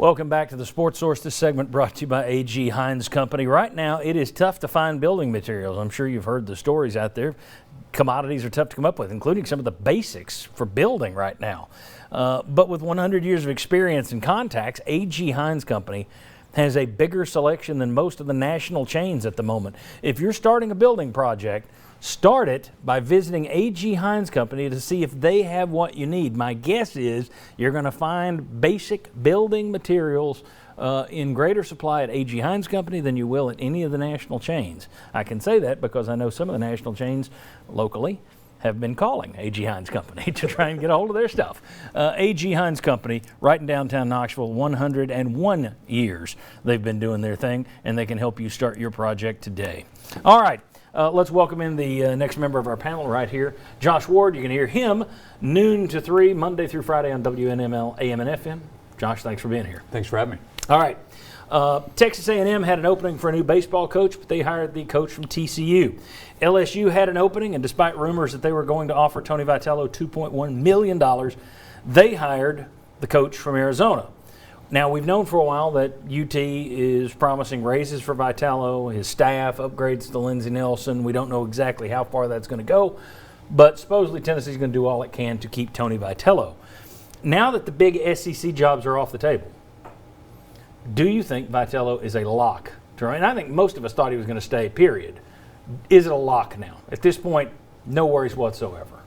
Welcome back to the Sports Source. This segment brought to you by A.G. Hines Company. Right now, it is tough to find building materials. I'm sure you've heard the stories out there. Commodities are tough to come up with, including some of the basics for building right now. But with 100 years of experience and contacts, A.G. Hines Company has a bigger selection than most of the national chains at the moment. If you're starting a building project, start it by visiting A.G. Hines Company to see if they have what you need. My guess is you're going to find basic building materials in greater supply at A.G. Hines Company than you will at any of the national chains. I can say that because I know some of the national chains locally have been calling A.G. Hines Company to try and get a hold of their stuff. A.G. Hines Company, right in downtown Knoxville, 101 years they've been doing their thing, and they can help you start your project today. All right. Let's welcome in the next member of our panel right here, Josh Ward. You can hear him noon to 3, Monday through Friday on WNML AM and FM. Josh, thanks for being here. Thanks for having me. All right. Texas A&M had an opening for a new baseball coach, but they hired the coach from TCU. LSU had an opening, and despite rumors that they were going to offer Tony Vitello $2.1 million, they hired the coach from Arizona. Now, we've known for a while that UT is promising raises for Vitello, his staff, upgrades to Lindsey Nelson. We don't know exactly how far that's going to go, but supposedly Tennessee's going to do all it can to keep Tony Vitello. Now that the big SEC jobs are off the table, do you think Vitello is a lock? And I think most of us thought he was going to stay, period. Is it a lock now? At this point, no worries whatsoever.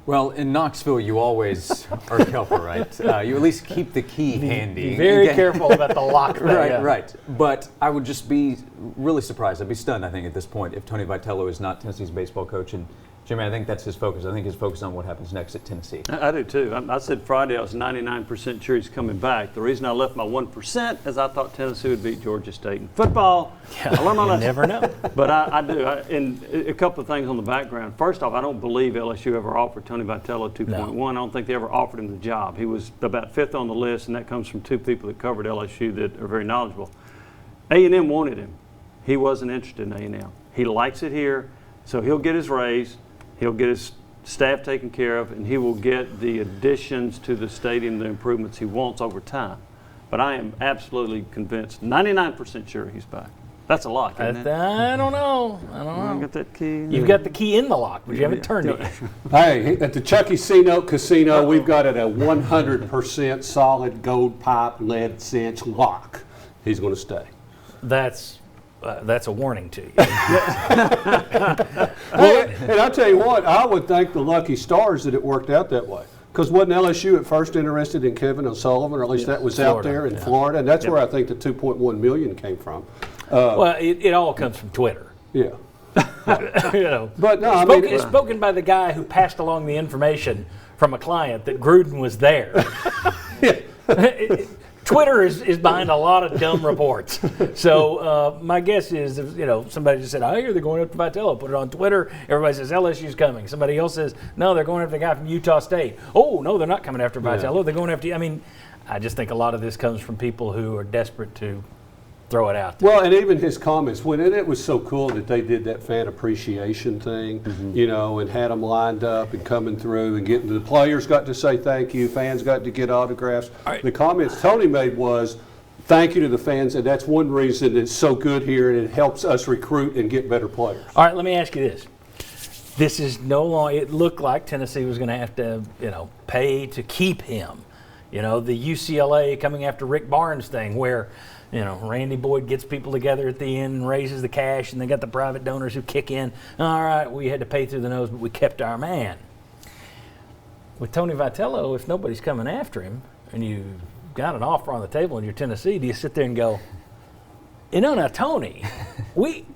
Well, in Knoxville, you always are careful, right? You at least keep the key handy. Be very careful about the lock thing. Right. But I would just be really surprised. I'd be stunned, I think, at this point, if Tony Vitello is not Tennessee's baseball coach. And Jimmy, I think that's his focus. I think he's focused on what happens next at Tennessee. I do too. I said Friday I was 99% sure he's coming back. The reason I left my 1% is I thought Tennessee would beat Georgia State in football. Yeah, I learned my lesson. Never know. But I do. And a couple of things on the background. First off, I don't believe LSU ever offered Tony Vitello 2.1. No. I don't think they ever offered him the job. He was about 5th on the list, and that comes from two people that covered LSU that are very knowledgeable. A&M wanted him. He wasn't interested in A&M. He likes it here, so he'll get his raise. He'll get his staff taken care of, and he will get the additions to the stadium, the improvements he wants over time. But I am absolutely convinced, 99% sure he's back. That's a lock, isn't it? I don't know. You got that key? You've got the key in the lock, but you haven't turned it. Hey, at the Chucky C-Note Casino, we've got it a 100% solid gold pipe lead cinch lock. He's going to stay. That's a warning to you. Well, and I'll tell you what, I would thank the lucky stars that it worked out that way. Because wasn't LSU at first interested in Kevin O'Sullivan, or at least that was Florida, out there in Florida, and that's where I think the $2.1 million came from. Well, it all comes from Twitter. Yeah. But no, it's spoken by the guy who passed along the information from a client that Gruden was there. Twitter is behind a lot of dumb reports. So my guess is, somebody just said, I hear they're going after Vitello. Put it on Twitter. Everybody says LSU's coming. Somebody else says, no, they're going after the guy from Utah State. Oh, no, they're not coming after Vitello. They're going after you. I mean, I just think a lot of this comes from people who are desperate to throw it out there. Well, and even his comments, it was so cool that they did that fan appreciation thing, and had them lined up and coming through and getting the players got to say thank you, fans got to get autographs. Right. The comments Tony made was, thank you to the fans, and that's one reason it's so good here, and it helps us recruit and get better players. All right, let me ask you this. This is no longer, it looked like Tennessee was going to have to, pay to keep him. The UCLA coming after Rick Barnes thing where, Randy Boyd gets people together at the end and raises the cash, and they got the private donors who kick in. All right, we had to pay through the nose, but we kept our man. With Tony Vitello, if nobody's coming after him and you've got an offer on the table and you're Tennessee, do you sit there and go, now, Tony,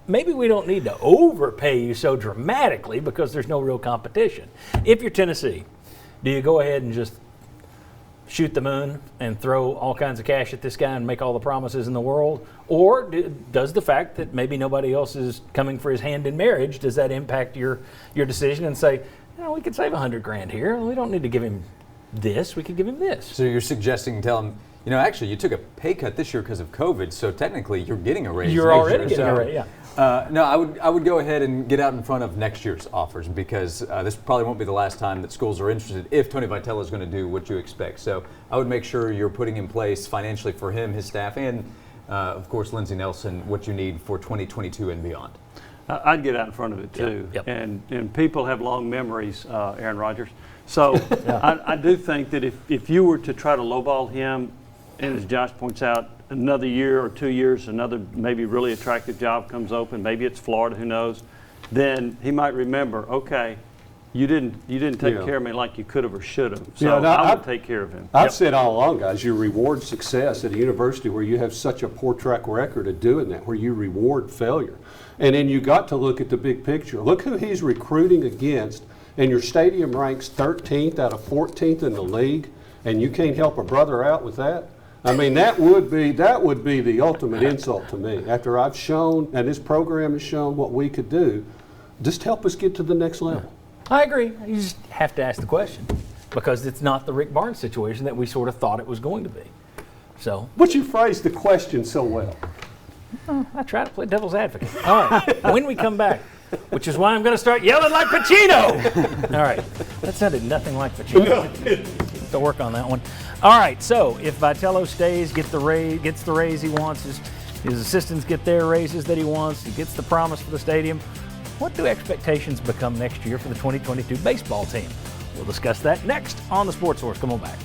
maybe we don't need to overpay you so dramatically because there's no real competition. If you're Tennessee, do you go ahead and just shoot the moon and throw all kinds of cash at this guy and make all the promises in the world? Or does the fact that maybe nobody else is coming for his hand in marriage, does that impact your decision and say, we could save $100,000 here. We don't need to give him this, we could give him this. So you're suggesting tell him, actually you took a pay cut this year because of COVID, so technically you're getting a raise. You're next already year. getting a raise, yeah. No, I would go ahead and get out in front of next year's offers because this probably won't be the last time that schools are interested if Tony Vitello is going to do what you expect. So I would make sure you're putting in place financially for him, his staff, and of course Lindsey Nelson what you need for 2022 and beyond. I'd get out in front of it too. Yep. And people have long memories, Aaron Rodgers. So I do think that if you were to try to lowball him, and as Josh points out, another year or 2 years, another maybe really attractive job comes open, maybe it's Florida, who knows, then he might remember, okay, you didn't take care of me like you could have or should have. So I would take care of him. I've said all along, guys, you reward success at a university where you have such a poor track record of doing that, where you reward failure. And then you got to look at the big picture. Look who he's recruiting against, and your stadium ranks 13th out of 14th in the league, and you can't help a brother out with that. I mean, that would be the ultimate insult to me. After I've shown, and this program has shown what we could do, just help us get to the next level. I agree. You just have to ask the question because it's not the Rick Barnes situation that we sort of thought it was going to be. So, But you phrased the question so well. I try to play devil's advocate. All right, when we come back, which is why I'm going to start yelling like Pacino. All right, that sounded nothing like Pacino. To work on that one. All right, so if Vitello stays, gets the raise he wants, his assistants get their raises that he wants, he gets the promise for the stadium, what do expectations become next year for the 2022 baseball team? We'll discuss that next on the Sports Source. Come on back.